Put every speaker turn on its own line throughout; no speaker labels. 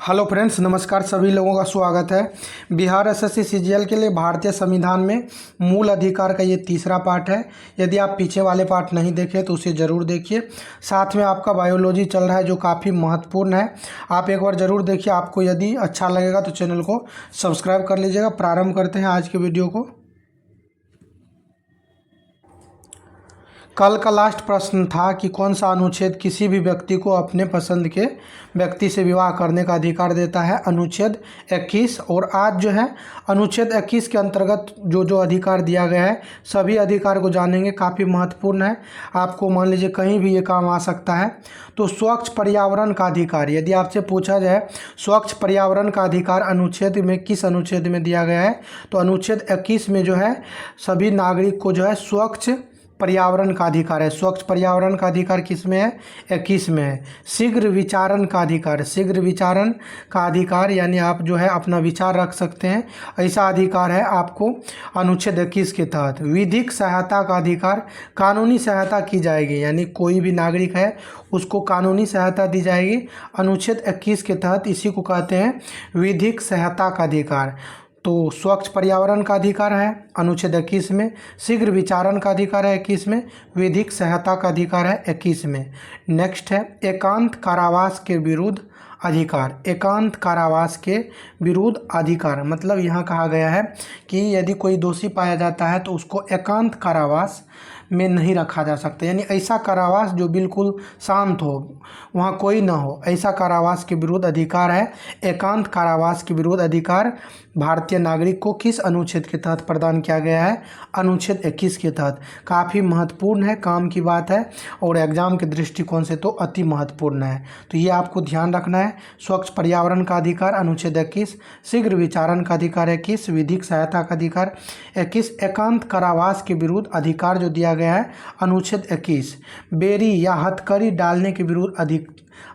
Hello friends, नमस्कार। सभी लोगों का स्वागत है। बिहार एसएससी सीजीएल के लिए भारतीय संविधान में मूल अधिकार का ये तीसरा पार्ट है। यदि आप पीछे वाले पार्ट नहीं देखे तो उसे ज़रूर देखिए। साथ में आपका बायोलॉजी चल रहा है जो काफ़ी महत्वपूर्ण है। आप एक बार ज़रूर देखिए। आपको यदि अच्छा लगेगा तो चैनल को सब्सक्राइब कर लीजिएगा। प्रारंभ करते हैं आज के वीडियो को। कल का लास्ट प्रश्न था कि कौन सा अनुच्छेद किसी भी व्यक्ति को अपने पसंद के व्यक्ति से विवाह करने का अधिकार देता है। अनुच्छेद 21। और आज जो है अनुच्छेद 21 के अंतर्गत जो जो अधिकार दिया गया है सभी अधिकार को जानेंगे। काफ़ी महत्वपूर्ण है। आपको मान लीजिए कहीं भी ये काम आ सकता है। तो स्वच्छ पर्यावरण का अधिकार, यदि आपसे पूछा जाए स्वच्छ पर्यावरण का अधिकार अनुच्छेद में किस अनुच्छेद में दिया गया है, तो अनुच्छेद 21 में जो है सभी नागरिक को जो है स्वच्छ पर्यावरण का अधिकार है। स्वच्छ पर्यावरण का अधिकार किस में है? 21 में है। शीघ्र विचारण का अधिकार, शीघ्र विचारण का अधिकार यानी आप जो है अपना विचार रख सकते हैं, ऐसा अधिकार है आपको अनुच्छेद 21 के तहत। विधिक सहायता का अधिकार, कानूनी सहायता की जाएगी यानी कोई भी नागरिक है उसको कानूनी सहायता दी जाएगी अनुच्छेद 21 के तहत। इसी को कहते हैं विधिक सहायता का अधिकार। तो स्वच्छ पर्यावरण का अधिकार है अनुच्छेद 21 में, शीघ्र विचारण का अधिकार है 21 में, विधिक सहायता का अधिकार है 21 में। नेक्स्ट है एकांत कारावास के विरुद्ध अधिकार। एकांत कारावास के विरुद्ध अधिकार मतलब यहाँ कहा गया है कि यदि कोई दोषी पाया जाता है तो उसको एकांत कारावास में नहीं रखा जा सकता, यानी ऐसा कारावास जो बिल्कुल शांत हो, वहाँ कोई ना हो, ऐसा कारावास के विरुद्ध अधिकार है। एकांत कारावास के विरुद्ध अधिकार भारतीय नागरिक को किस अनुच्छेद के तहत प्रदान किया गया है? अनुच्छेद 21 के तहत। काफ़ी महत्वपूर्ण है, काम की बात है और एग्जाम के दृष्टिकोण से तो अति महत्वपूर्ण है। तो ये आपको ध्यान रखना है। स्वच्छ पर्यावरण का अधिकार अनुच्छेद 21, शीघ्र विचारण का अधिकार 21, विधिक सहायता का अधिकार 21, एकांत कारावास के विरुद्ध अधिकार जो दिया गया है अनुच्छेद 21। बेरी या हथकड़ी डालने के विरुद्ध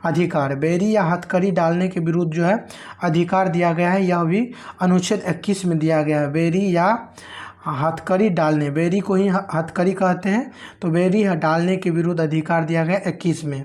अधिकार, बेरी या हथकड़ी डालने के विरुद्ध जो है अधिकार दिया गया है, यह भी अनुच्छेद 21 में दिया गया है। बेरी या हथकड़ी डालने, बेरी को ही हथकड़ी कहते हैं, तो बेरी डालने के विरुद्ध अधिकार दिया गया 21 में।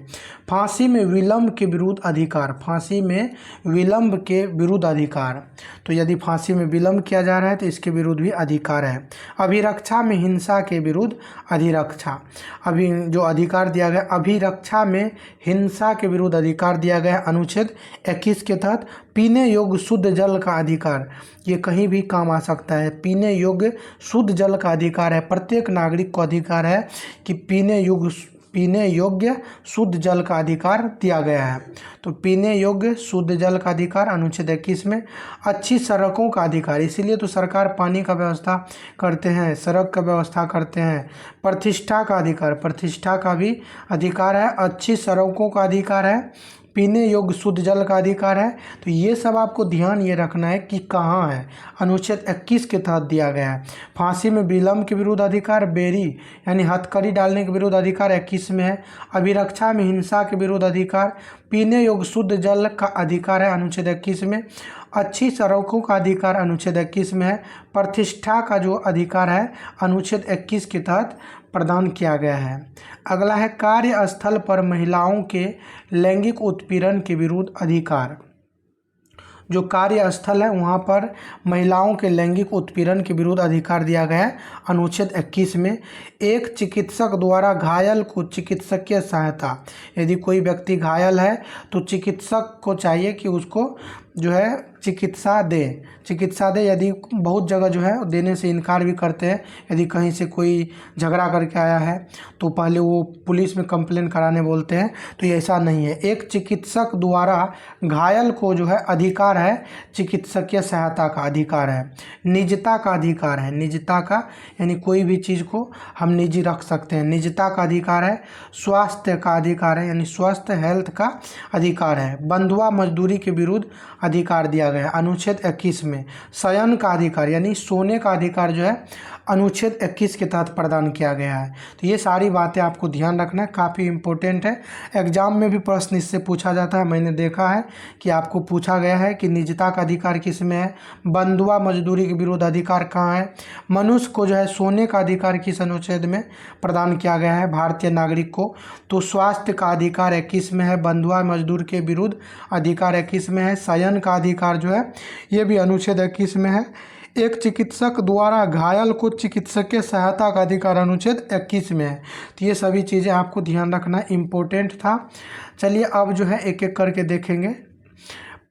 फांसी में विलंब के विरुद्ध अधिकार, फांसी में विलंब के विरुद्ध अधिकार, तो यदि फांसी में विलंब किया जा रहा है तो इसके विरुद्ध भी अधिकार है। अभिरक्षा में हिंसा के विरुद्ध अधिरक्षा, अभी जो अधिकार दिया गया अभिरक्षा में हिंसा के विरुद्ध अधिकार दिया गया अनुच्छेद 21 के तहत। पीने योग्य शुद्ध जल का अधिकार, ये कहीं भी काम आ सकता है। पीने योग्य शुद्ध जल का अधिकार है, प्रत्येक नागरिक को अधिकार है कि पीने योग्य शुद्ध जल का अधिकार दिया गया है। तो पीने योग्य शुद्ध जल का अधिकार अनुच्छेद 21 में। अच्छी सड़कों का अधिकार, इसीलिए तो सरकार पानी का व्यवस्था करते हैं, सड़क का व्यवस्था करते हैं। प्रतिष्ठा का अधिकार, प्रतिष्ठा का भी अधिकार है। अच्छी सड़कों का अधिकार है, पीने योग्य शुद्ध जल का अधिकार है। तो ये सब आपको ध्यान ये रखना है कि कहाँ है, अनुच्छेद 21 के तहत दिया गया है। फांसी में विलंब के विरुद्ध अधिकार, बेरी यानी हथकड़ी डालने के विरुद्ध अधिकार 21 में है। अभिरक्षा में हिंसा के विरुद्ध अधिकार, पीने योग्य शुद्ध जल का अधिकार है अनुच्छेद 21 में। अच्छी सड़कों का अधिकार अनुच्छेद 21 में है। प्रतिष्ठा का जो अधिकार है अनुच्छेद 21 के तहत प्रदान किया गया है। अगला है कार्यस्थल पर महिलाओं के लैंगिक उत्पीड़न के विरुद्ध अधिकार। जो कार्यस्थल है वहाँ पर महिलाओं के लैंगिक उत्पीड़न के विरुद्ध अधिकार दिया गया है अनुच्छेद 21 में। एक चिकित्सक द्वारा घायल को चिकित्सकीय सहायता, यदि कोई व्यक्ति घायल है तो चिकित्सक को चाहिए कि उसको जो है चिकित्सा दे। यदि बहुत जगह जो है देने से इनकार भी करते हैं। यदि कहीं से कोई झगड़ा करके आया है तो पहले वो पुलिस में कंप्लेन कराने बोलते हैं, तो ये ऐसा नहीं है। एक चिकित्सक द्वारा घायल को जो है अधिकार है, चिकित्सकीय सहायता का अधिकार है। निजता का अधिकार है, निजता का यानी कोई भी चीज़ को हम निजी रख सकते हैं, निजता का अधिकार है। स्वास्थ्य का अधिकार है यानी स्वास्थ्य हेल्थ का अधिकार है। बंधुआ मजदूरी के विरुद्ध अधिकार दिया गया है अनुच्छेद 21 में। शयन का अधिकार यानी सोने का अधिकार जो है अनुच्छेद 21 के तहत प्रदान किया गया है। तो ये सारी बातें आपको ध्यान रखना है, काफ़ी इम्पोर्टेंट है। एग्जाम में भी प्रश्न इससे पूछा जाता है। मैंने देखा है कि आपको पूछा गया है कि निजता का अधिकार किस में है, बंधुआ मजदूरी के विरुद्ध अधिकार कहाँ है, मनुष्य को जो है सोने का अधिकार किस अनुच्छेद में प्रदान किया गया है भारतीय नागरिक को। तो स्वास्थ्य का अधिकार 21 में है, बंधुआ मजदूर के विरुद्ध अधिकार 21 में है, शयन का अधिकार जो है ये भी अनुच्छेद 21 में है, एक चिकित्सक द्वारा घायल को चिकित्सकीय सहायता का अधिकार अनुच्छेद 21 में है। तो ये सभी चीज़ें आपको ध्यान रखना इम्पोर्टेंट था। चलिए अब जो है एक एक करके देखेंगे।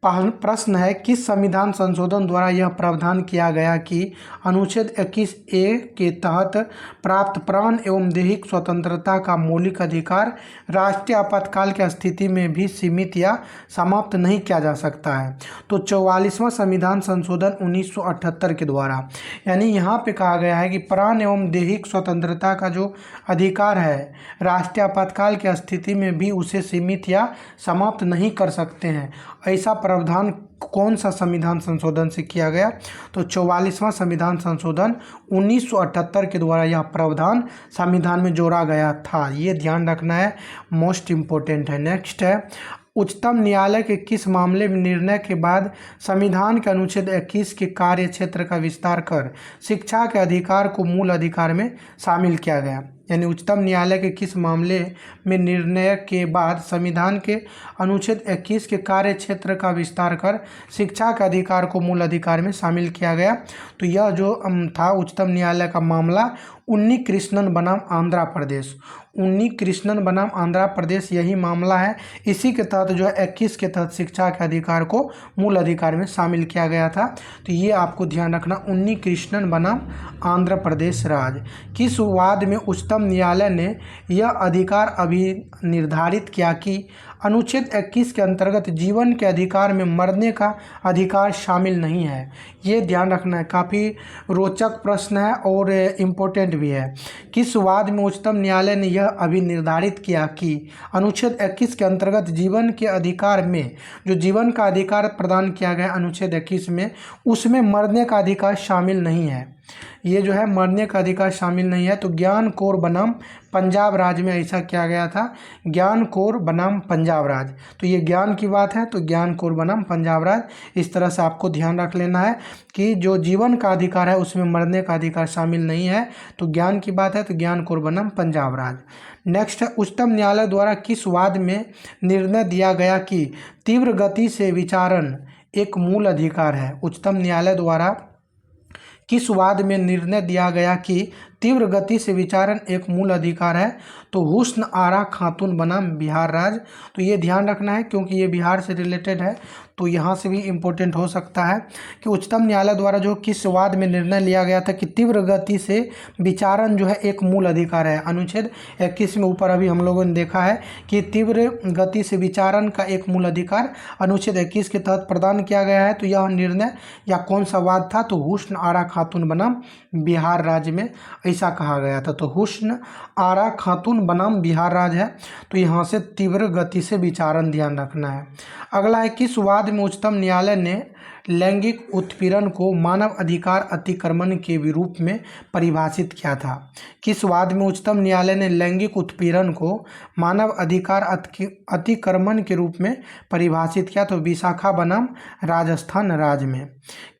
प्रश्न है, किस संविधान संशोधन द्वारा यह प्रावधान किया गया कि अनुच्छेद 21A के तहत प्राप्त प्राण एवं दैहिक स्वतंत्रता का मौलिक अधिकार राष्ट्रीय आपातकाल की स्थिति में भी सीमित या समाप्त नहीं किया जा सकता है। तो 44वां संविधान संशोधन 1978 के द्वारा, यानी यहाँ पे कहा गया है कि प्राण एवं दैहिक स्वतंत्रता का जो अधिकार है राष्ट्रीय आपातकाल की स्थिति में भी उसे सीमित या समाप्त नहीं कर सकते हैं। ऐसा प्रावधान कौन सा संविधान संशोधन से किया गया? तो 44वां संविधान संशोधन 1978 के द्वारा यह प्रावधान संविधान में जोड़ा गया था। ये ध्यान रखना है, मोस्ट इम्पोर्टेंट है। नेक्स्ट है, उच्चतम न्यायालय के किस मामले में निर्णय के बाद संविधान के अनुच्छेद 21 के कार्य क्षेत्र का विस्तार कर शिक्षा के अधिकार को मूल अधिकार में शामिल किया गया? यानी उच्चतम न्यायालय के किस मामले में निर्णय के बाद संविधान के अनुच्छेद 21 के कार्य क्षेत्र का विस्तार कर शिक्षा के अधिकार को मूल अधिकार में शामिल किया गया? तो यह जो था उच्चतम न्यायालय का मामला उन्नी कृष्णन बनाम आंध्र प्रदेश, उन्नी कृष्णन बनाम आंध्र प्रदेश यही मामला है। इसी के तहत जो है 21 के तहत शिक्षा के अधिकार को मूल अधिकार में शामिल किया गया था। तो ये आपको ध्यान रखना, उन्नी कृष्णन बनाम आंध्र प्रदेश राज्य। किस वाद में उच्चतम न्यायालय ने यह अधिकार अभी निर्धारित किया कि अनुच्छेद 21 के अंतर्गत जीवन के अधिकार में मरने का अधिकार शामिल नहीं है? ये ध्यान रखना है, काफ़ी रोचक प्रश्न है और इम्पोर्टेंट भी है। किस वाद में उच्चतम न्यायालय ने यह अभी निर्धारित किया कि अनुच्छेद 21 के अंतर्गत जीवन के अधिकार में जो जीवन का अधिकार प्रदान किया गया अनुच्छेद 21 में, उसमें मरने का अधिकार शामिल नहीं है? ये जो है मरने का अधिकार शामिल नहीं है। तो ज्ञान कौर बनाम पंजाब राज्य में ऐसा किया गया था, ज्ञान कौर बनाम पंजाब राज्य। तो ये ज्ञान की बात है, तो ज्ञान कौर बनाम पंजाब राज्य। इस तरह से आपको ध्यान रख लेना है कि जो जीवन का अधिकार है उसमें मरने का अधिकार शामिल नहीं है। तो ज्ञान की बात है, तो ज्ञान कौर बनाम पंजाब राज्य। नेक्स्ट है, उच्चतम न्यायालय द्वारा किस वाद में निर्णय दिया गया कि तीव्र गति से विचारण एक मूल अधिकार है? उच्चतम न्यायालय द्वारा किस वाद में निर्णय दिया गया कि तीव्र गति से विचारण एक मूल अधिकार है? तो हुस्न आरा खातून बनाम बिहार राज्य। तो ये ध्यान रखना है क्योंकि ये बिहार से रिलेटेड है, तो यहाँ से भी इम्पोर्टेंट हो सकता है कि उच्चतम न्यायालय द्वारा जो किस वाद में निर्णय लिया गया था कि तीव्र गति से विचारण जो है एक मूल अधिकार है। अनुच्छेद 21 में ऊपर अभी हम लोगों ने देखा है कि तीव्र गति से विचारण का एक मूल अधिकार अनुच्छेद 21 के तहत प्रदान किया गया है। तो यह निर्णय या कौन सा वाद था? तो हुस्न आरा खातून बनाम बिहार राज्य में ऐसा कहा गया था। तो हुस्न आरा खातून बनाम बिहार राज्य है, तो यहाँ से तीव्र गति से विचारण ध्यान रखना है। अगला है, किस वाद में उच्चतम न्यायालय ने लैंगिक उत्पीड़न को मानव अधिकार अतिक्रमण के रूप में परिभाषित किया था? किस वाद में उच्चतम न्यायालय ने लैंगिक उत्पीड़न को मानव अधिकार अतिक्रमण के रूप में परिभाषित किया? तो विशाखा बनाम राजस्थान राज्य में।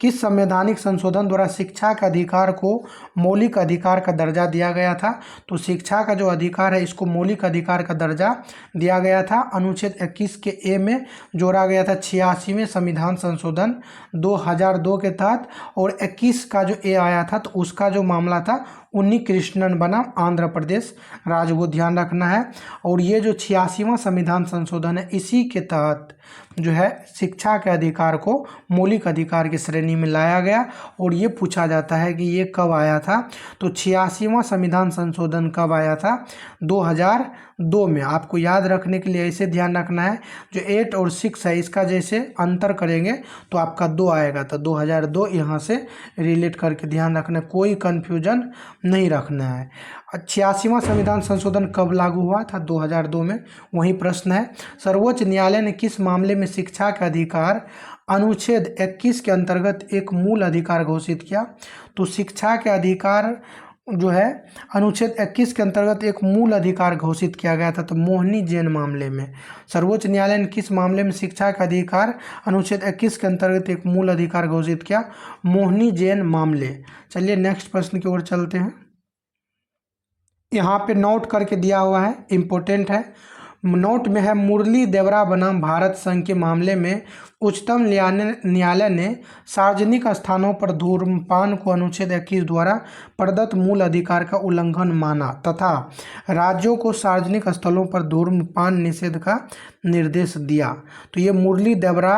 किस संवैधानिक संशोधन द्वारा शिक्षा के अधिकार को मौलिक अधिकार का दर्जा दिया गया था? तो शिक्षा का जो अधिकार है इसको मौलिक अधिकार का दर्जा दिया गया था। अनुच्छेद 21 के ए में जोड़ा गया था 86वें संविधान संशोधन 2002 के तहत, और 21 का जो ए आया था तो उसका जो मामला था उन्नी कृष्णन बनाम आंध्र प्रदेश राज्य, वो ध्यान रखना है। और ये जो 86वां संविधान संशोधन है इसी के तहत जो है शिक्षा के अधिकार को मौलिक अधिकार की श्रेणी में लाया गया। और ये पूछा जाता है कि ये कब आया था? तो 86वां संविधान संशोधन कब आया था? 2002 में। आपको याद रखने के लिए ऐसे ध्यान रखना है, जो 8 और 6 है इसका जैसे अंतर करेंगे तो आपका 2 आएगा, तो 2002 यहाँ से रिलेट करके ध्यान रखना, कोई कन्फ्यूजन नहीं रखना है। 86वां संविधान संशोधन कब लागू हुआ था? 2002 में। वही प्रश्न है। सर्वोच्च न्यायालय ने किस मामले में शिक्षा का अधिकार अनुच्छेद 21 के अंतर्गत एक मूल अधिकार घोषित किया? तो शिक्षा के अधिकार जो है अनुच्छेद 21 के अंतर्गत एक मूल अधिकार घोषित किया गया था। तो मोहनी जैन मामले में सर्वोच्च न्यायालय ने किस मामले में शिक्षा का अधिकार अनुच्छेद 21 के अंतर्गत एक मूल अधिकार घोषित किया? मोहनी जैन मामले। चलिए नेक्स्ट प्रश्न की ओर चलते हैं। यहाँ पे नोट करके दिया हुआ है, इम्पोर्टेंट है। नोट में है, मुरली देवरा बनाम भारत संघ के मामले में उच्चतम न्यायालय ने सार्वजनिक स्थानों पर धूम्रपान को अनुच्छेद 21 द्वारा प्रदत्त मूल अधिकार का उल्लंघन माना तथा राज्यों को सार्वजनिक स्थलों पर धूम्रपान निषेध का निर्देश दिया। तो ये मुरली देवरा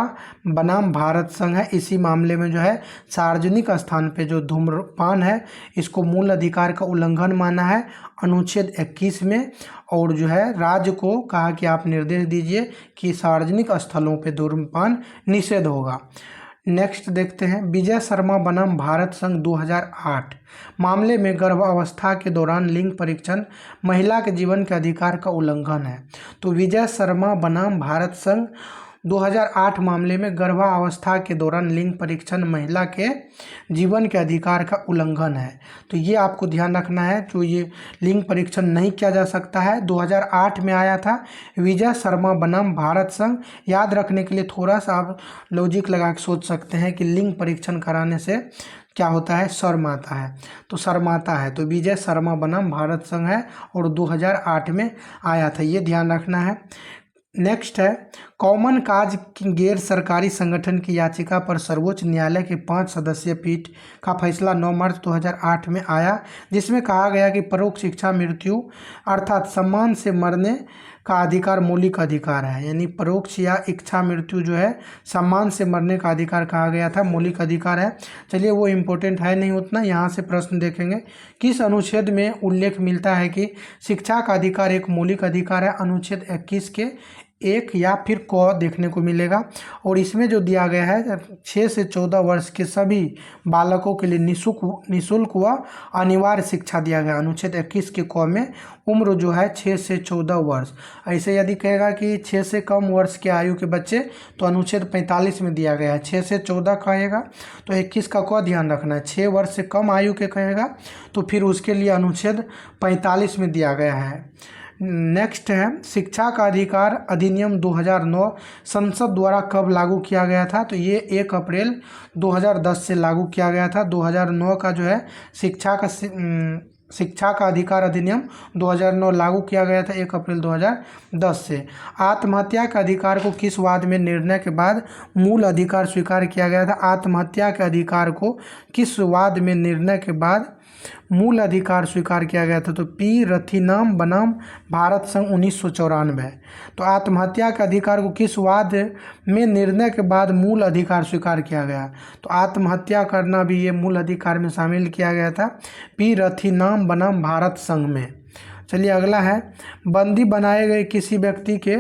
बनाम भारत संघ है। इसी मामले में जो है सार्वजनिक स्थान पे जो धूम्रपान है इसको मूल अधिकार का उल्लंघन माना है अनुच्छेद 21 में, और जो है राज्य को कहा कि आप निर्देश दीजिए कि सार्वजनिक स्थलों पे धूम्रपान निषेध होगा। नेक्स्ट देखते हैं, विजय शर्मा बनाम भारत संघ 2008 मामले में गर्भावस्था के दौरान लिंग परीक्षण महिला के जीवन के अधिकार का उल्लंघन है। तो विजय शर्मा बनाम भारत संघ 2008 मामले में गर्भावस्था के दौरान लिंग परीक्षण महिला के जीवन के अधिकार का उल्लंघन है। तो ये आपको ध्यान रखना है, जो ये लिंग परीक्षण नहीं किया जा सकता है। 2008 में आया था विजय शर्मा बनाम भारत संघ। याद रखने के लिए थोड़ा सा आप लॉजिक लगा के सोच सकते हैं कि लिंग परीक्षण कराने से क्या होता है? शर्म आता है। तो शर्माता है। तो विजय शर्मा बनाम भारत संघ है और 2008 में आया था, ये ध्यान रखना है। नेक्स्ट है, कॉमन काज की गैर सरकारी संगठन की याचिका पर सर्वोच्च न्यायालय के 5 सदस्यीय पीठ का फैसला 9 मार्च 2008 में आया, जिसमें कहा गया कि परोक्ष शिक्षा मृत्यु अर्थात सम्मान से मरने का अधिकार मौलिक अधिकार है। यानी परोक्ष या इच्छा मृत्यु जो है सम्मान से मरने का अधिकार कहा गया था, मौलिक अधिकार है। चलिए वो इम्पोर्टेंट है नहीं उतना, यहाँ से प्रश्न देखेंगे। किस अनुच्छेद में उल्लेख मिलता है कि शिक्षा का अधिकार एक मौलिक अधिकार है? अनुच्छेद 21 के 1 या फिर क देखने को मिलेगा। और इसमें जो दिया गया है 6 से 14 वर्ष के सभी बालकों के लिए निःशुल्क व अनिवार्य शिक्षा दिया गया। अनुच्छेद 21 के क में उम्र जो है 6 से 14 वर्ष। ऐसे यदि कहेगा कि 6 से कम वर्ष के आयु के बच्चे, तो अनुच्छेद 45 में दिया गया है। 6 से 14 कहेगा तो 21 का क ध्यान रखना है। 6 वर्ष से कम आयु के कहेगा तो फिर उसके लिए अनुच्छेद 45 में दिया गया है। नेक्स्ट है, शिक्षा का अधिकार अधिनियम 2009 संसद द्वारा कब लागू किया गया था? तो ये 1 अप्रैल 2010 से लागू किया गया था। 2009 का जो है शिक्षा का अधिकार अधिनियम 2009 लागू किया गया था 1 अप्रैल 2010 से। आत्महत्या के अधिकार को किस वाद में निर्णय के बाद मूल अधिकार स्वीकार किया गया था? आत्महत्या के अधिकार को किस वाद में निर्णय के बाद मूल अधिकार स्वीकार किया गया था? तो पी रथिनाम बनाम भारत संघ 1994। तो आत्महत्या के अधिकार को किस वाद में निर्णय के बाद मूल अधिकार स्वीकार किया गया? तो आत्महत्या करना भी ये मूल अधिकार में शामिल किया गया था, पी रथिनाम बनाम भारत संघ में। चलिए अगला है, बंदी बनाए गए किसी व्यक्ति के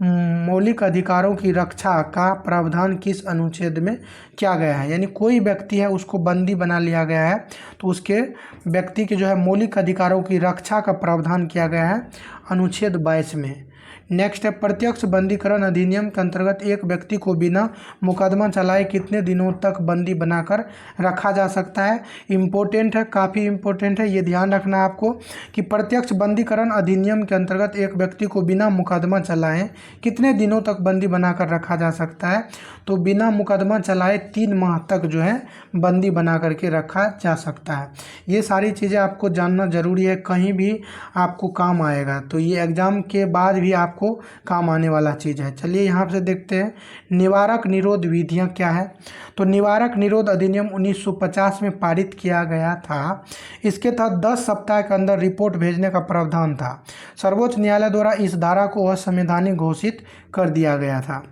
मौलिक अधिकारों की रक्षा का प्रावधान किस अनुच्छेद में किया गया है? यानी कोई व्यक्ति है उसको बंदी बना लिया गया है तो उसके व्यक्ति के जो है मौलिक अधिकारों की रक्षा का प्रावधान किया गया है अनुच्छेद 22 में। नेक्स्ट है, प्रत्यक्ष बंदीकरण अधिनियम के अंतर्गत एक व्यक्ति को बिना मुकदमा चलाए कितने दिनों तक बंदी बनाकर रखा जा सकता है? इम्पोर्टेंट है, काफ़ी इम्पोर्टेंट है, ये ध्यान रखना है आपको कि प्रत्यक्ष बंदीकरण अधिनियम के अंतर्गत एक व्यक्ति को बिना मुकदमा चलाए कितने दिनों तक बंदी बनाकर रखा जा सकता है? तो बिना मुकदमा चलाए 3 माह तक जो है बंदी बना करके रखा जा सकता है। ये सारी चीज़ें आपको जानना ज़रूरी है, कहीं भी आपको काम आएगा। तो ये एग्ज़ाम के बाद भी आपको काम आने वाला चीज़ है। चलिए यहाँ से देखते हैं निवारक निरोध विधियाँ क्या है। तो निवारक निरोध अधिनियम 1950 में पारित किया गया था। इसके तहत 10 सप्ताह के अंदर रिपोर्ट भेजने का प्रावधान था। सर्वोच्च न्यायालय द्वारा इस धारा को असंवैधानिक घोषित कर दिया गया था।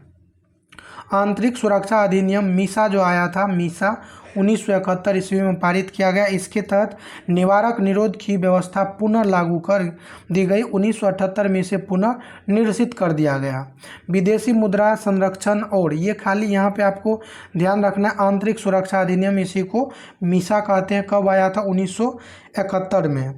आंतरिक सुरक्षा अधिनियम मीसा जो आया था, मीसा 1971 ईस्वी में पारित किया गया। इसके तहत निवारक निरोध की व्यवस्था पुनः लागू कर दी गई। 1978 में इसे पुनः निरसित कर दिया गया। विदेशी मुद्रा संरक्षण, और ये खाली यहाँ पे आपको ध्यान रखना है, आंतरिक सुरक्षा अधिनियम, इसी को मीसा कहते हैं। कब आया था? 1971 में।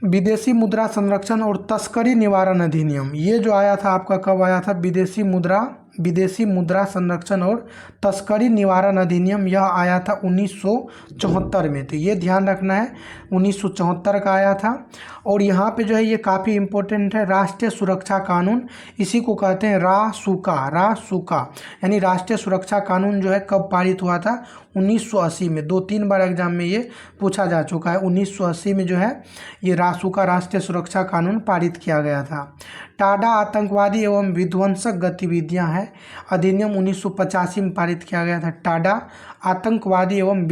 विदेशी मुद्रा संरक्षण और तस्करी निवारण अधिनियम, ये जो आया था आपका, कब आया था? विदेशी मुद्रा संरक्षण और तस्करी निवारण अधिनियम, यह आया था 1974 में। तो ये ध्यान रखना है, 1974 का आया था। और यहाँ पे जो है ये काफ़ी इम्पोर्टेंट है, राष्ट्रीय सुरक्षा कानून, इसी को कहते हैं रासुका, यानी राष्ट्रीय सुरक्षा कानून जो है कब पारित हुआ था? 1980 में। 2-3 बार एग्जाम में ये पूछा जा चुका है। 1980 में जो है ये रासुका, राष्ट्रीय सुरक्षा कानून पारित किया गया था। टाडा आतंकवादी एवं विध्वंसक गतिविधियां है अधिनियम 1985 में पारित किया गया था। टाडा आतंकवादी एवं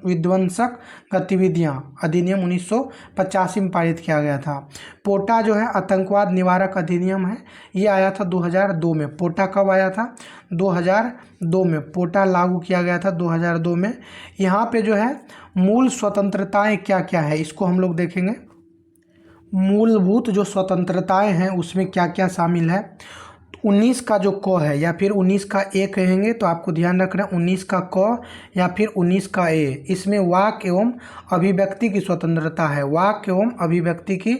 विध्वंसक गतिविधियां अधिनियम 1985 में पारित किया गया था। पोटा जो है आतंकवाद निवारक अधिनियम है, ये आया था 2002 में। पोटा कब आया था? 2002 में पोटा लागू किया गया था, 2002 में। यहाँ पे जो है मूल स्वतंत्रताएं क्या क्या है, इसको हम लोग देखेंगे। मूलभूत जो स्वतंत्रताएं हैं उसमें क्या क्या शामिल है। 19 का जो क है या फिर 19 का ए कहेंगे तो आपको ध्यान रखना है, 19 का क या फिर 19 का ए, इसमें वाक एवं अभिव्यक्ति की स्वतंत्रता है। वाक एवं अभिव्यक्ति की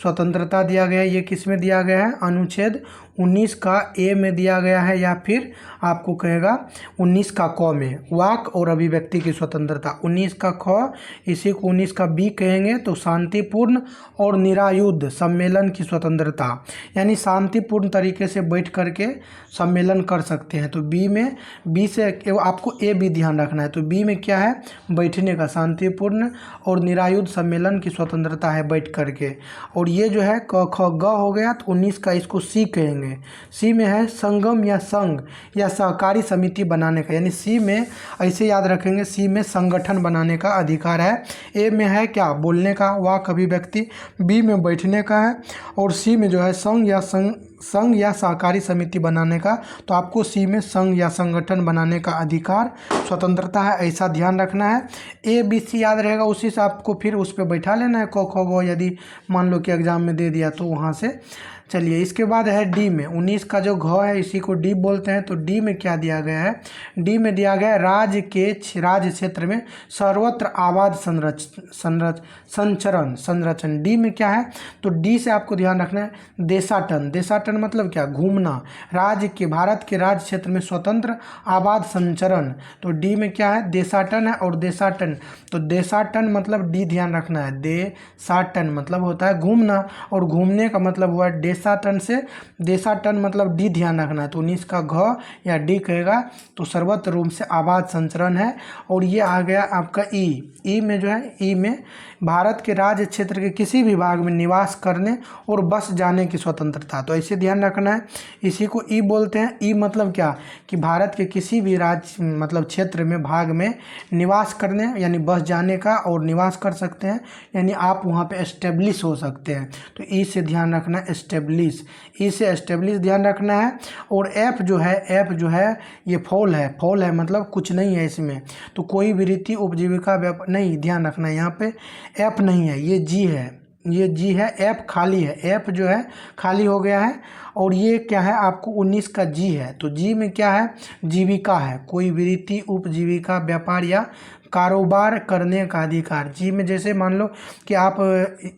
स्वतंत्रता दिया गया है। ये किस में दिया गया है? अनुच्छेद 19 का ए में दिया गया है, या फिर आपको कहेगा 19 का क में वाक और अभिव्यक्ति की स्वतंत्रता। 19 का ख, इसी को 19 का बी कहेंगे तो शांतिपूर्ण और निरायुध सम्मेलन की स्वतंत्रता, यानी शांतिपूर्ण तरीके से बैठ करके सम्मेलन कर सकते हैं। तो बी से आपको ए भी ध्यान रखना है। तो बी में क्या है? बैठने का, शांतिपूर्ण और निरायुध सम्मेलन की स्वतंत्रता है बैठ करके। और ये जो है क ख ग हो गया, तो 19 का इसको सी कहेंगे। सी में है संगम या संघ या सहकारी समिति बनाने का, यानी सी में ऐसे याद रखेंगे, सी में संगठन बनाने का अधिकार है। ए में है क्या? बोलने का, वाक अभिव्यक्ति। बी में बैठने का है, और सी में जो है संघ या सहकारी समिति बनाने का। तो आपको सी में संघ या संगठन बनाने का अधिकार, स्वतंत्रता है, ऐसा ध्यान रखना है। ए बी सी याद रहेगा, उसी से आपको फिर उस पर बैठा लेना है क ख ग, यदि मान लो कि एग्जाम में दे दिया तो वहाँ से। चलिए, इसके बाद है डी में। 19 का जो घ है इसी को डी बोलते हैं। तो डी में क्या दिया गया है? डी में दिया गया है राज्य क्षेत्र में सर्वत्र आबाद संरचन। डी में क्या है? तो डी से आपको ध्यान रखना है देशाटन मतलब क्या? घूमना। भारत के राज्य क्षेत्र में स्वतंत्र आबाद संचरण। तो डी में क्या है? देशाटन है। और देशाटन, तो देशाटन मतलब डी ध्यान रखना है, देशाटन मतलब होता है घूमना, और घूमने का मतलब हुआ देशाटन से देशाटन मतलब डी ध्यान रखना है। तो 19 का घ या डी कहेगा तो सर्वत्र रूप से आबाद संचरण है। और ये आ गया आपका ई में जो है, ई में भारत के राज्य क्षेत्र के किसी भी भाग में निवास करने और बस जाने की स्वतंत्रता। तो ऐसे ध्यान रखना है, इसी को ई बोलते हैं। ई मतलब क्या? कि भारत के किसी भी राज्य मतलब क्षेत्र में भाग में निवास करने यानी बस जाने का, और निवास कर सकते हैं यानी आप वहाँ पे एस्टेब्लिश हो सकते हैं। तो ई से ध्यान रखना है, एस्टेब्लिश, ई से एस्टेब्लिश ध्यान रखना है। और एफ जो है ये फॉल है मतलब कुछ नहीं है इसमें, तो कोई भी रीति उपजीविका नहीं, ध्यान रखना है। यहाँ पे एफ नहीं है, ये जी है, एफ खाली है, एफ जो है खाली हो गया है। और ये क्या है? आपको 19 का जी है। तो जी में क्या है? जीविका है, कोई वृत्ति उपजीविका व्यापार या कारोबार करने का अधिकार। जी में जैसे मान लो कि आप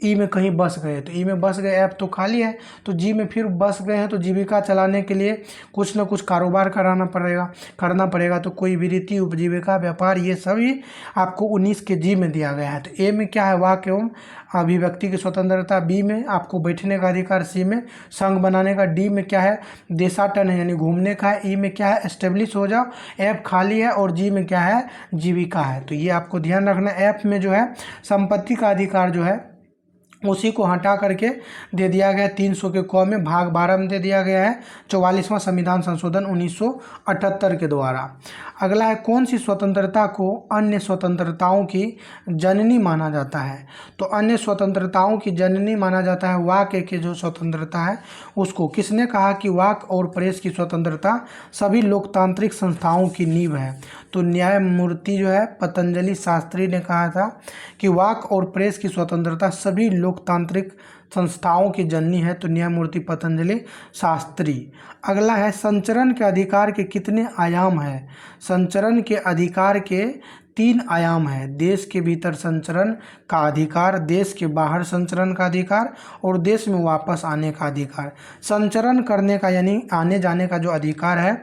ई में कहीं बस गए, तो ई में बस गए, एफ तो खाली है, तो जी में फिर बस गए हैं तो जीविका चलाने के लिए कुछ ना कुछ कारोबार करना पड़ेगा। तो कोई वृत्ति उपजीविका व्यापार, ये सभी आपको 19 के जी में दिया गया है। तो ए में क्या है? वाक एवं अभिव्यक्ति की स्वतंत्रता। बी में आपको बैठने का अधिकार। सी में संघ बनाने का। डी में क्या है? देशाटन है यानी घूमने का है। ई में क्या है? एस्टेब्लिश हो जाओ। एफ खाली है। और जी में क्या है? जीविका है। तो ये आपको ध्यान रखना है। एफ में जो है संपत्ति का अधिकार जो है उसी को हटा करके दे दिया गया 300 के क में, भाग 12 में दे दिया गया है 44वां संविधान संशोधन 1978 के द्वारा। अगला है, कौन सी स्वतंत्रता को अन्य स्वतंत्रताओं की जननी माना जाता है? तो अन्य स्वतंत्रताओं की जननी माना जाता है वाक की जो स्वतंत्रता है उसको। किसने कहा कि वाक और प्रेस की स्वतंत्रता सभी लोकतांत्रिक संस्थाओं की नींव है? तो न्यायमूर्ति जो है पतंजलि शास्त्री ने कहा था कि वाक और प्रेस की स्वतंत्रता सभी लोकतांत्रिक संस्थाओं की जननी है, तो न्यायमूर्ति पतंजलि शास्त्री। अगला है संचरण के अधिकार के कितने आयाम हैं? संचरण के अधिकार के 3 आयाम है। देश के भीतर संचरण का अधिकार, देश के बाहर संचरण का अधिकार और देश में वापस आने का अधिकार। संचरण करने का यानी आने जाने का जो अधिकार है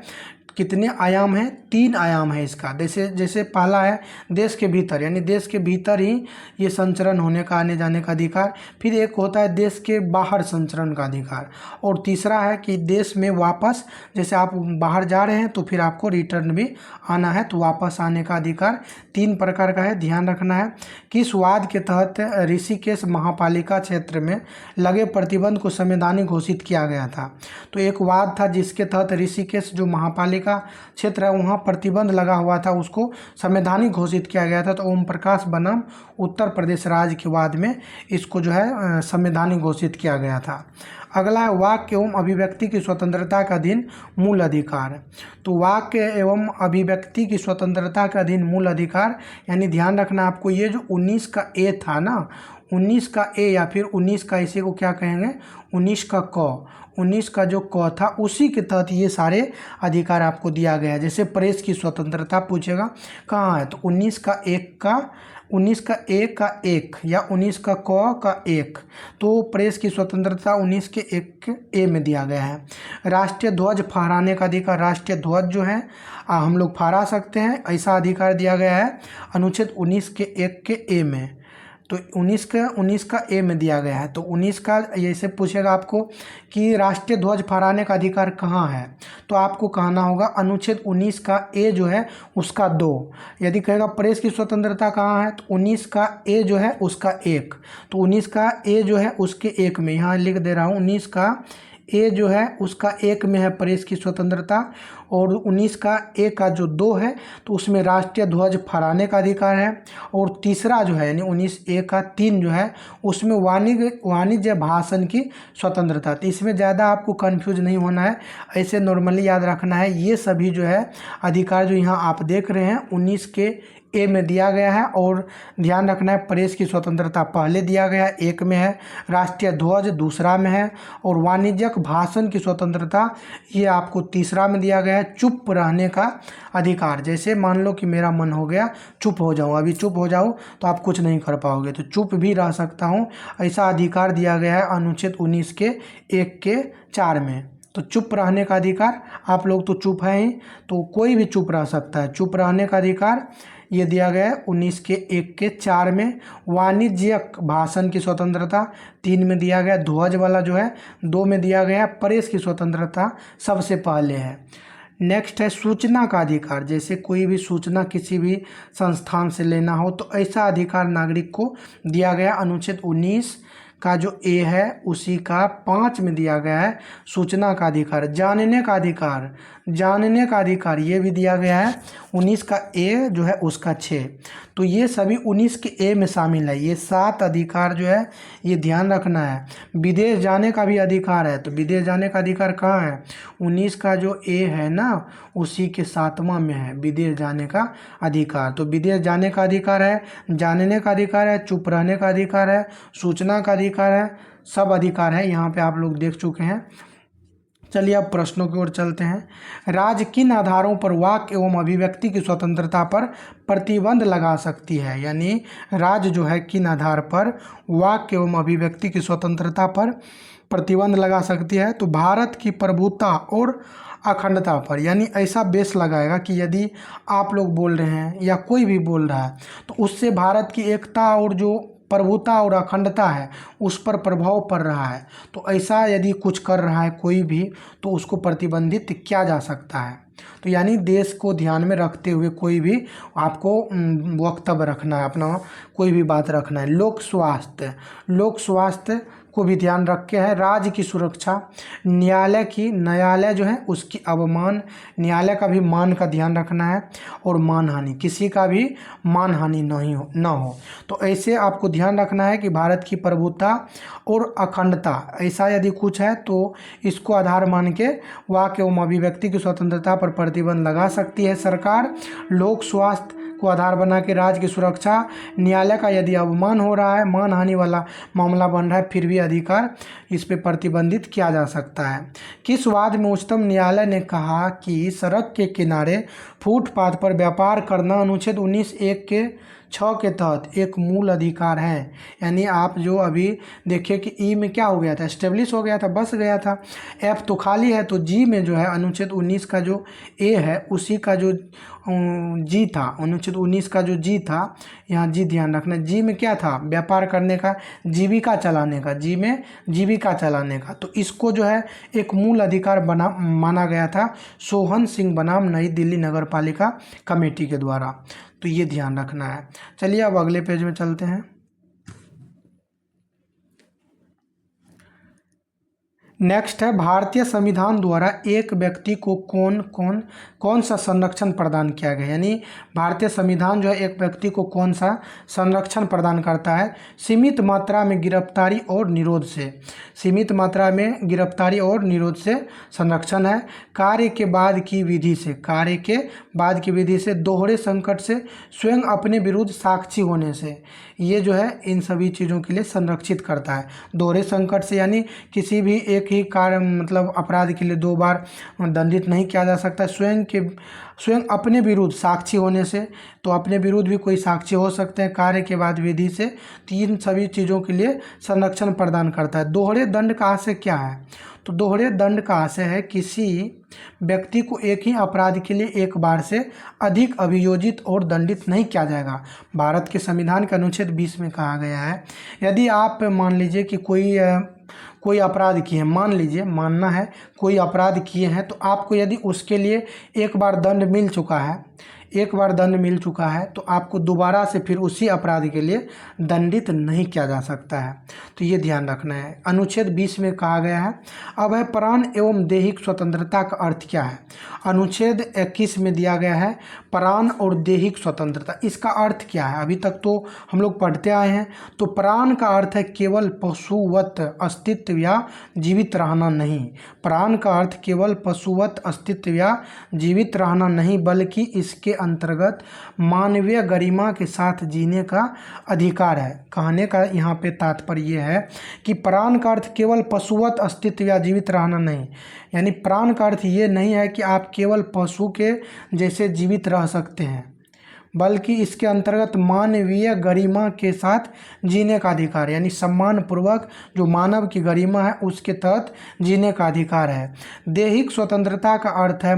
कितने आयाम है? 3 आयाम है इसका। जैसे पहला है देश के भीतर, यानी देश के भीतर ही ये संचरण होने का, आने जाने का अधिकार। फिर एक होता है देश के बाहर संचरण का अधिकार, और तीसरा है कि देश में वापस, जैसे आप बाहर जा रहे हैं तो फिर आपको रिटर्न भी आना है, तो वापस आने का अधिकार 3 प्रकार का है। ध्यान रखना है। किस वाद के तहत ऋषिकेश महापालिका क्षेत्र में लगे प्रतिबंध को संवैधानिक घोषित किया गया था? तो एक वाद था जिसके तहत ऋषिकेश जो महापालिका क्षेत्र है वहाँ प्रतिबंध लगा हुआ था, उसको संवैधानिक घोषित किया गया था। तो ओम प्रकाश बनाम उत्तर प्रदेश राज्य के वाद में इसको जो है संवैधानिक घोषित किया गया था। अगला है वाक्य एवं अभिव्यक्ति की स्वतंत्रता का अधीन मूल अधिकार। तो वाक्य एवं अभिव्यक्ति की स्वतंत्रता का अधीन मूल अधिकार, यानी ध्यान रखना आपको, ये जो 19 का ए था ना, 19 का ए या फिर 19 का इसी को क्या कहेंगे, 19 का क, 19 का जो क था उसी के तहत ये सारे अधिकार आपको दिया गया है। जैसे प्रेस की स्वतंत्रता पूछेगा कहाँ है, तो 19 का ए का 1 या 19 का क का 1, तो प्रेस की स्वतंत्रता 19 के 1 ए में दिया गया है। राष्ट्रीय ध्वज फहराने का अधिकार, राष्ट्रीय ध्वज जो है हम लोग फहरा सकते हैं, ऐसा अधिकार दिया गया है अनुच्छेद 19 के 1 के ए में। तो 19 का ए में दिया गया है। तो 19 का ऐसे पूछेगा आपको कि राष्ट्रीय ध्वज फहराने का अधिकार कहाँ है, तो आपको कहना होगा अनुच्छेद 19 का ए जो है उसका 2। यदि कहेगा प्रेस की स्वतंत्रता कहाँ है, तो 19 का ए जो है उसका 1, तो 19 का ए जो है उसके 1 में, यहाँ लिख दे रहा हूँ, 19 का ए जो है उसका 1 में है प्रेस की स्वतंत्रता, और 19 का ए का जो 2 है तो उसमें राष्ट्रीय ध्वज फहराने का अधिकार है। और तीसरा जो है यानी 19 ए का 3 जो है उसमें वाणिज्य भाषण की स्वतंत्रता। तो इसमें ज़्यादा आपको कंफ्यूज नहीं होना है, ऐसे नॉर्मली याद रखना है। ये सभी जो है अधिकार जो यहाँ आप देख रहे हैं 19 के ए में दिया गया है, और ध्यान रखना है प्रेस की स्वतंत्रता पहले दिया गया है 1 में है, राष्ट्रीय ध्वज दूसरा में है, और वाणिज्यिक भाषण की स्वतंत्रता ये आपको तीसरा में दिया गया है। चुप रहने का अधिकार, जैसे मान लो कि मेरा मन हो गया चुप हो जाऊँ, अभी चुप हो जाऊँ तो आप कुछ नहीं कर पाओगे, तो चुप भी रह सकता हूँ, ऐसा अधिकार दिया गया है अनुच्छेद 19 के 1 के 4 में। तो चुप रहने का अधिकार, आप लोग तो चुप हैं ही, तो कोई भी चुप रह सकता है। चुप रहने का अधिकार ये दिया गया है 19 के 1 के 4 में। वाणिज्यिक भाषण की स्वतंत्रता 3 में दिया गया, ध्वज वाला जो है 2 में दिया गया। प्रेस की स्वतंत्रता सबसे पहले है। नेक्स्ट है सूचना का अधिकार, जैसे कोई भी सूचना किसी भी संस्थान से लेना हो तो ऐसा अधिकार नागरिक को दिया गया अनुच्छेद 19 का जो ए है उसी का 5 में दिया गया है सूचना का अधिकार। जानने का अधिकार, जानने का अधिकार ये भी दिया गया है 19 का ए जो है उसका 6। तो ये सभी 19 के ए में शामिल है। ये 7 अधिकार जो है ये ध्यान रखना है। विदेश जाने का भी अधिकार है, तो विदेश जाने का अधिकार कहाँ है, 19 का जो ए है ना उसी के 7वां में है विदेश जाने का अधिकार। तो विदेश जाने का अधिकार है, जानने का अधिकार है, चुप रहने का अधिकार है, सूचना का अधिकार है, सब अधिकार है यहाँ पे आप लोग देख चुके हैं। चलिए अब प्रश्नों की ओर चलते हैं। राज्य किन आधारों पर वाक एवं अभिव्यक्ति की स्वतंत्रता पर प्रतिबंध लगा सकती है, यानी राज्य जो है किन आधार पर वाक एवं अभिव्यक्ति की स्वतंत्रता पर प्रतिबंध लगा सकती है, तो भारत की प्रभुता और अखंडता पर, यानी ऐसा बेस लगाएगा कि यदि आप लोग बोल रहे हैं या कोई भी बोल रहा है तो उससे भारत की एकता और जो प्रभुता और अखंडता है उस पर प्रभाव पड़ रहा है, तो ऐसा यदि कुछ कर रहा है कोई भी तो उसको प्रतिबंधित किया जा सकता है। तो यानी देश को ध्यान में रखते हुए कोई भी आपको वक्तव्य रखना है, अपना कोई भी बात रखना है। लोक स्वास्थ्य, लोक स्वास्थ्य को भी ध्यान रख के है। राज्य की सुरक्षा, न्यायालय जो है उसकी अवमान, न्यायालय का भी मान का ध्यान रखना है, और मानहानि, किसी का भी मानहानि ना हो। तो ऐसे आपको ध्यान रखना है कि भारत की प्रभुता और अखंडता, ऐसा यदि कुछ है तो इसको आधार मान के वाक एवं अभिव्यक्ति की स्वतंत्रता पर प्रतिबंध लगा सकती है सरकार। लोक स्वास्थ्य को आधार बना के राज्य की सुरक्षा, न्यायालय का यदि अवमान हो रहा है, मानहानि वाला मामला बन रहा है, फिर भी अधिकार इस पे प्रतिबंधित किया जा सकता है। किस वाद में उच्चतम न्यायालय ने कहा कि सड़क के किनारे फुटपाथ पर व्यापार करना अनुच्छेद 19(1) के 6 के तहत एक मूल अधिकार है। यानी आप जो अभी देखिए कि ई में क्या हो गया था, एस्टेब्लिश हो गया था, बस गया था, एफ तो खाली है, तो जी में जो है अनुच्छेद 19 का जो ए है उसी का जो जी था, अनुच्छेद 19 का जो जी था, यहाँ जी ध्यान रखना, जी में क्या था, व्यापार करने का, जीविका चलाने का, जी में जीविका चलाने का, तो इसको जो है एक मूल अधिकार माना गया था सोहन सिंह बनाम नई दिल्ली नगर पालिका कमेटी के द्वारा। तो ये ध्यान रखना है। चलिए अब अगले पेज में चलते हैं। नेक्स्ट है, भारतीय संविधान द्वारा एक व्यक्ति को कौन सा संरक्षण प्रदान किया गया। यानी भारतीय संविधान जो है एक व्यक्ति को कौन सा संरक्षण प्रदान करता है। सीमित मात्रा में गिरफ्तारी और निरोध से, सीमित मात्रा में गिरफ्तारी और निरोध से संरक्षण है। कार्य के बाद की विधि से, कार्य के बाद की विधि से, दोहरे संकट से, स्वयं अपने विरुद्ध साक्षी होने से, ये जो है इन सभी चीज़ों के लिए संरक्षित करता है। दोहरे संकट से यानी किसी भी एक ही कार्य मतलब अपराध के लिए 2 बार दंडित नहीं किया जा सकता। स्वयं अपने विरुद्ध साक्षी होने से, तो अपने विरुद्ध भी कोई साक्षी हो सकते हैं। कार्य के बाद विधि से, तीन सभी चीज़ों के लिए संरक्षण प्रदान करता है। दोहरे दंड का आशय क्या है, तो दोहरे दंड का आशय है किसी व्यक्ति को एक ही अपराध के लिए एक बार से अधिक अभियोजित और दंडित नहीं किया जाएगा। भारत के संविधान के अनुच्छेद 20 में कहा गया है, यदि आप मान लीजिए कि कोई अपराध किए हैं, मान लीजिए, मानना है कोई अपराध किए हैं, तो आपको यदि उसके लिए एक बार दंड मिल चुका है, एक बार दंड मिल चुका है, तो आपको दोबारा से फिर उसी अपराध के लिए दंडित नहीं किया जा सकता है। तो ये ध्यान रखना है, अनुच्छेद 20 में कहा गया है। अब है प्राण एवं दैहिक स्वतंत्रता का अर्थ क्या है। अनुच्छेद 21 में दिया गया है प्राण और दैहिक स्वतंत्रता, इसका अर्थ क्या है। अभी तक तो हम लोग पढ़ते आए हैं। तो प्राण का अर्थ है केवल पशुवत अस्तित्व या जीवित रहना नहीं। प्राण का अर्थ केवल पशुवत अस्तित्व या जीवित रहना नहीं, बल्कि इसके अंतर्गत मानवीय गरिमा के साथ जीने का अधिकार है। कहने का यहाँ पे तात्पर्य ये है कि प्राण का अर्थ केवल पशुवत अस्तित्व या जीवित रहना नहीं, यानी प्राण का अर्थ ये नहीं है कि आप केवल पशु के जैसे जीवित रह सकते हैं, बल्कि इसके अंतर्गत मानवीय गरिमा के साथ जीने का अधिकार, यानी सम्मानपूर्वक जो मानव की गरिमा है उसके तहत जीने का अधिकार है। दैहिक स्वतंत्रता का अर्थ है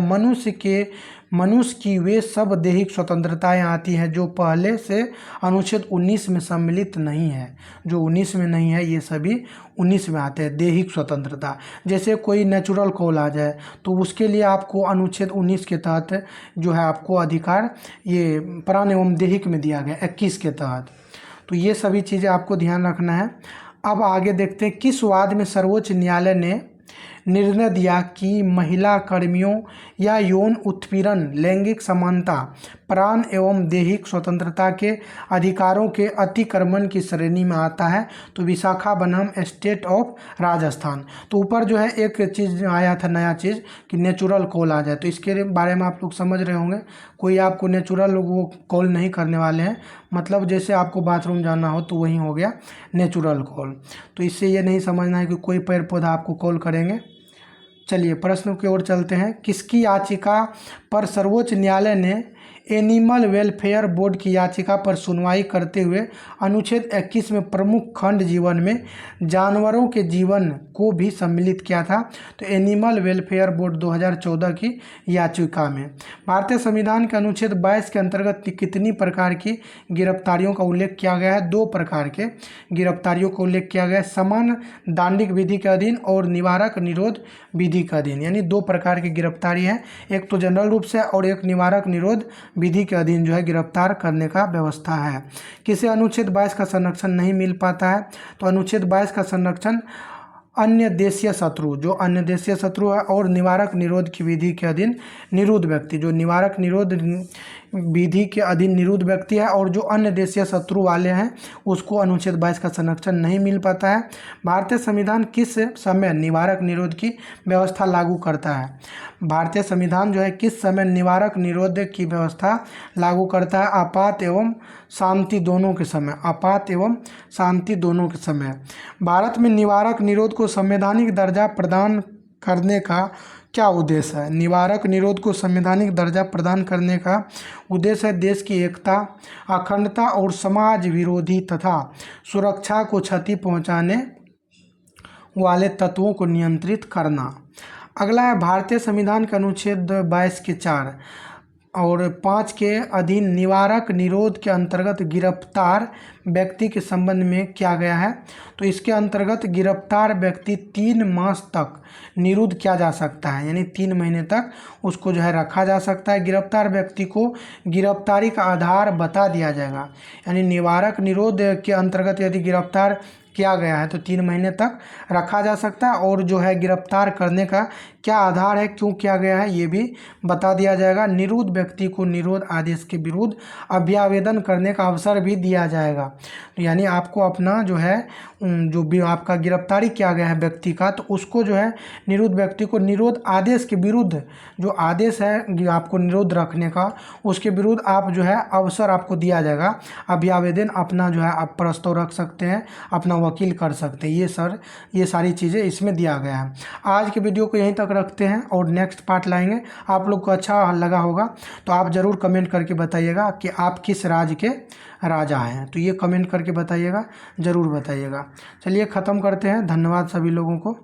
मनुष्य की वे सब दैहिक स्वतंत्रताएं आती हैं जो पहले से अनुच्छेद 19 में सम्मिलित नहीं है। जो 19 में नहीं है ये सभी 19 में आते हैं। दैहिक स्वतंत्रता, जैसे कोई नेचुरल कॉल आ जाए तो उसके लिए आपको अनुच्छेद 19 के तहत जो है आपको अधिकार ये प्राण एवं दैहिक में दिया गया 21 के तहत। तो ये सभी चीज़ें आपको ध्यान रखना है। अब आगे देखते हैं किस वाद में सर्वोच्च न्यायालय ने निर्णय दिया कि महिला कर्मियों या यौन उत्पीड़न, लैंगिक समानता, प्राण एवं दैहिक स्वतंत्रता के अधिकारों के अतिक्रमण की श्रेणी में आता है। तो विशाखापट्टनम स्टेट ऑफ राजस्थान। तो ऊपर जो है एक चीज़ आया था, नया चीज़ कि नेचुरल कॉल आ जाए, तो इसके बारे में आप लोग समझ रहे होंगे। कोई आपको नेचुरल वो कॉल नहीं करने वाले हैं, मतलब जैसे आपको बाथरूम जाना हो तो वही हो गया नेचुरल कॉल। तो इससे ये नहीं समझना है कि कोई पेड़ पौधा आपको कॉल करेंगे। चलिए प्रश्न की ओर चलते हैं। किसकी याचिका पर सर्वोच्च न्यायालय ने एनिमल वेलफेयर बोर्ड की याचिका पर सुनवाई करते हुए अनुच्छेद 21 में प्रमुख खंड जीवन में जानवरों के जीवन को भी सम्मिलित किया था। तो एनिमल वेलफेयर बोर्ड 2014 की याचिका में भारतीय संविधान के अनुच्छेद 22 के अंतर्गत कितनी प्रकार की गिरफ्तारियों का उल्लेख किया गया है। 2 प्रकार के गिरफ्तारियों का उल्लेख किया गया है, समान दांडिक विधि के अधीन और निवारक निरोध विधि के अधीन। यानी 2 प्रकार की गिरफ्तारी है, एक तो जनरल रूप से और एक निवारक निरोध विधि के अधीन जो है गिरफ्तार करने का व्यवस्था है। किसे अनुच्छेद 22 का संरक्षण नहीं मिल पाता है? तो अनुच्छेद 22 का संरक्षण अन्य देशीय शत्रु, जो अन्य देशीय शत्रु है और निवारक निरोध की विधि के अधीन निरुद्ध व्यक्ति, जो निवारक निरोध विधि के अधीन निरुद्ध व्यक्ति है और जो अन्य देशीय शत्रु वाले हैं उसको अनुच्छेद 22 का संरक्षण नहीं मिल पाता है। भारतीय संविधान किस समय निवारक निरोध की व्यवस्था लागू करता है? भारतीय संविधान जो है किस समय निवारक निरोध की व्यवस्था लागू करता है? आपात एवं शांति दोनों के समय, आपात एवं शांति दोनों के समय। भारत में निवारक निरोध को संवैधानिक दर्जा प्रदान करने का क्या उद्देश्य है? निवारक निरोध को संवैधानिक दर्जा प्रदान करने का उद्देश्य है देश की एकता, अखंडता और समाज विरोधी तथा सुरक्षा को क्षति पहुंचाने वाले तत्वों को नियंत्रित करना। अगला है भारतीय संविधान के अनुच्छेद 22 के 4 और 5 के अधीन निवारक निरोध के अंतर्गत गिरफ्तार व्यक्ति के संबंध में किया गया है। तो इसके अंतर्गत गिरफ्तार व्यक्ति 3 मास तक निरुद्ध किया जा सकता है, यानी 3 महीने तक उसको जो है रखा जा सकता है। गिरफ्तार व्यक्ति को गिरफ्तारी का आधार बता दिया जाएगा, यानी निवारक निरोध के अंतर्गत यदि गिरफ्तार किया गया है तो 3 महीने तक रखा जा सकता है और जो है गिरफ्तार करने का क्या आधार है, क्यों किया गया है, ये भी बता दिया जाएगा। निरुद्ध व्यक्ति को निरोध आदेश के विरुद्ध अभ्यावेदन करने का अवसर भी दिया जाएगा। यानी आपको अपना जो है जो भी आपका गिरफ्तारी किया गया है व्यक्ति का, तो उसको जो है निरुद्ध व्यक्ति को निरोध आदेश के विरुद्ध, जो आदेश है आपको निरोध रखने का, उसके विरुद्ध आप जो है अवसर आपको दिया जाएगा। अभ्यावेदन अपना जो है आप प्रस्ताव रख सकते हैं, अपना वकील कर सकते हैं। ये सारी चीज़ें इसमें दिया गया है। आज के वीडियो को यहीं तक रखते हैं और नेक्स्ट पार्ट लाएंगे। आप लोग को अच्छा लगा होगा तो आप ज़रूर कमेंट करके बताइएगा कि आप किस राज्य के राजा हैं, तो ये कमेंट करके बताइएगा, ज़रूर बताइएगा। चलिए ख़त्म करते हैं। धन्यवाद सभी लोगों को।